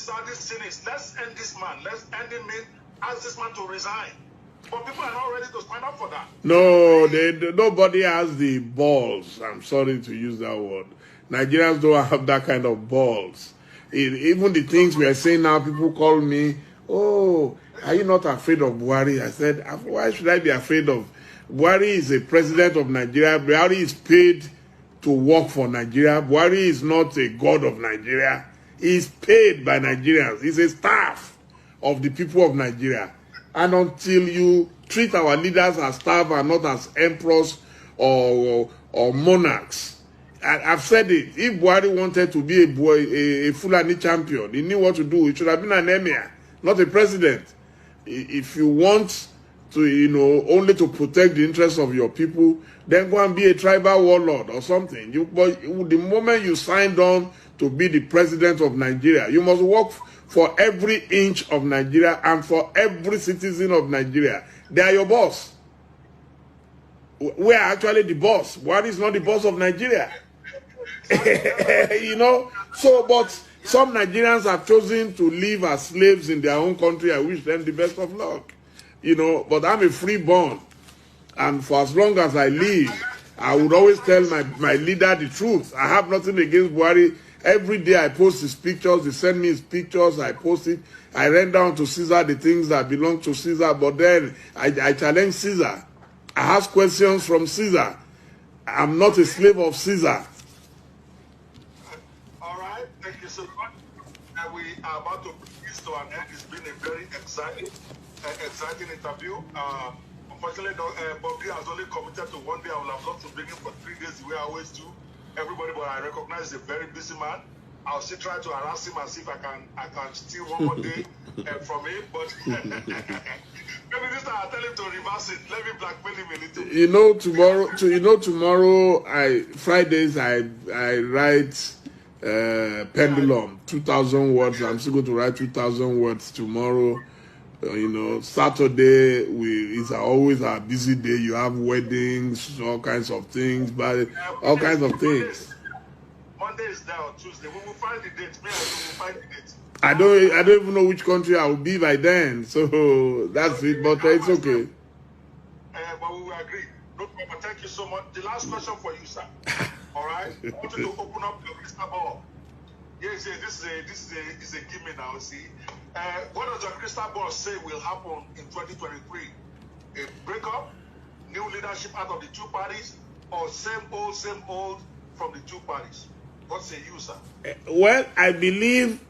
how this thing is. Let's end this man. Let's end him. Ask this man to resign. But people are not ready to stand up for that. No, nobody has the balls. I'm sorry to use that word. Nigerians don't have that kind of balls. Even the things we are saying now, people call me, oh, are you not afraid of Buhari? I said, why should I be afraid of? Buhari is a president of Nigeria. Buhari is paid to work for Nigeria. Buhari is not a god of Nigeria. He is paid by Nigerians. He's a staff of the people of Nigeria. And until you treat our leaders as staff and not as emperors or monarchs, I've said it. If Buhari wanted to be a Fulani champion, he knew what to do. He should have been an emir, not a president. If you want to, only to protect the interests of your people, then go and be a tribal warlord or something. But the moment you signed on to be the president of Nigeria, you must work for every inch of Nigeria and for every citizen of Nigeria. They are your boss. We are actually the boss. Buhari is not the boss of Nigeria. So, but some Nigerians have chosen to live as slaves in their own country. I wish them the best of luck. But I'm a freeborn. And for as long as I live, I would always tell my leader the truth. I have nothing against Buhari. Every day I post his pictures. They send me his pictures. I post it. I rent down to Caesar the things that belong to Caesar. But then I challenge Caesar. I ask questions from Caesar. I'm not a slave of Caesar. All right. Thank you so much. We are about to bring this to an end. It's been a very exciting interview. Unfortunately, Bobby has only committed to one day. I would have loved to bring him for 3 days the way I always do. Everybody, but I recognize he's a very busy man. I'll still try to harass him and see if I can steal one more day from him. But maybe this time I'll tell him to reverse it. Let me blackmail him a little. Tomorrow, Fridays, I write Pendulum, 2,000 words. I'm still going to write 2,000 words tomorrow. Saturday is always a busy day. You have weddings, all kinds of things, but all kinds of things. Monday is there on Tuesday. We will find the date. We will find the date. I don't even know which country I will be by then. So that's it. But it's okay. But we will agree. No problem. Thank you so much. The last question for you, sir. All right. I want you to open up your crystal ball. Yes, this is a gimme now. See. What does your crystal ball say will happen in 2023? A breakup, new leadership out of the two parties, or same old from the two parties? What say you, sir? Well, I believe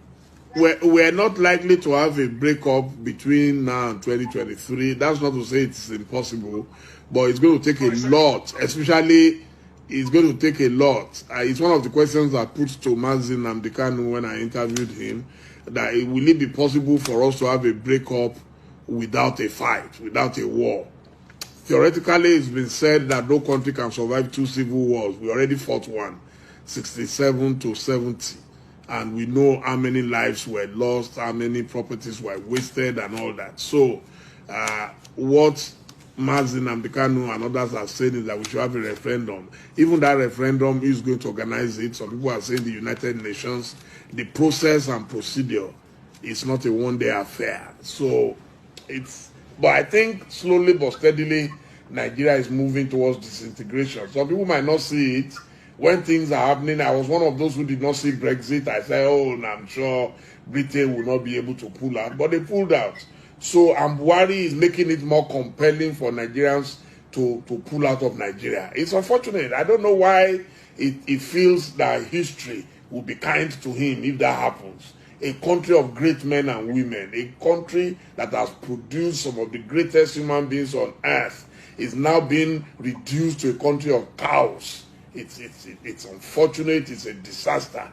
we're not likely to have a breakup between now and 2023. That's not to say it's impossible, but it's going to take a lot, especially it's going to take a lot. It's one of the questions I put to Mazi Nnamdi Kanu when I interviewed him, that will it be possible for us to have a breakup without a fight, without a war? Theoretically, it's been said that no country can survive 2 civil wars. We already fought one, 67 to 70. And we know how many lives were lost, how many properties were wasted and all that. So what Mazi Nnamdi Kanu and others are saying is that we should have a referendum. Even that referendum is going to organize it. Some people are saying the United Nations. The process and procedure is not a one-day affair. So but I think slowly but steadily, Nigeria is moving towards disintegration. Some people might not see it. When things are happening, I was one of those who did not see Brexit. I said, I'm sure Britain will not be able to pull out. But they pulled out. So Buhari is making it more compelling for Nigerians to pull out of Nigeria. It's unfortunate. I don't know why it feels that history will be kind to him if that happens. A country of great men and women, a country that has produced some of the greatest human beings on earth, is now being reduced to a country of cows. It's unfortunate, it's a disaster.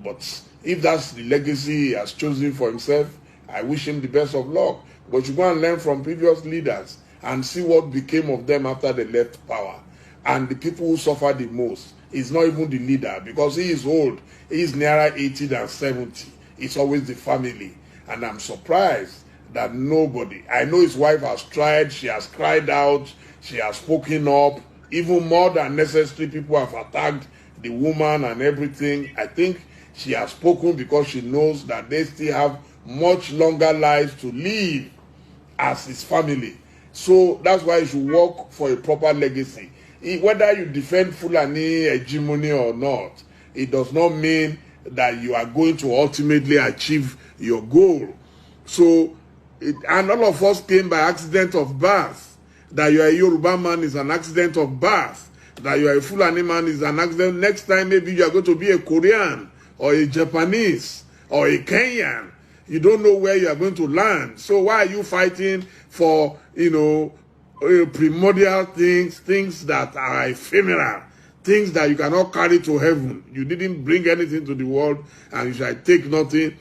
But if that's the legacy he has chosen for himself, I wish him the best of luck. But you go and learn from previous leaders and see what became of them after they left power. And the people who suffered the most is not even the leader, because he is old. He is nearer 80 than 70. It's always the family. And I'm surprised that nobody, I know his wife has tried, she has cried out, she has spoken up, even more than necessary. People have attacked the woman and everything. I think She has spoken because she knows that they still have much longer lives to live as his family. So that's why you should work for a proper legacy. Whether you defend Fulani hegemony or not, it does not mean that you are going to ultimately achieve your goal. So, and all of us came by accident of birth. That you are a Yoruba man is an accident of birth. That you are a Fulani man is an accident. Next time, maybe you are going to be a Korean or a Japanese or a Kenyan. You don't know where you are going to land. So why are you fighting for, primordial things that are ephemeral, things that you cannot carry to heaven? You didn't bring anything to the world, and you shall take nothing.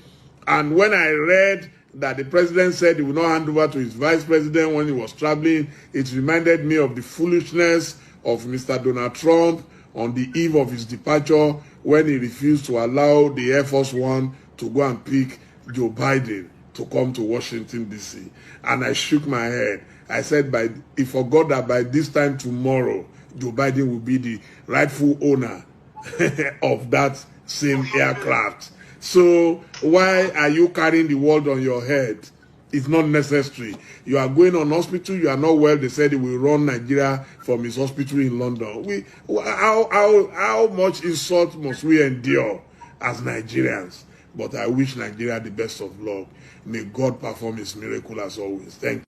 And when I read that the president said he would not hand over to his vice president when he was traveling, it reminded me of the foolishness of Mr. Donald Trump on the eve of his departure when he refused to allow the Air Force One to go and pick Joe Biden to come to Washington, D.C. And I shook my head. I said, he forgot that by this time tomorrow, Joe Biden will be the rightful owner of that same aircraft. So why are you carrying the world on your head? It's not necessary. You are going on hospital, you are not well. They said he will run Nigeria from his hospital in London. How much insult must we endure as Nigerians? But I wish Nigeria the best of luck. May God perform his miracle as always. Thank you.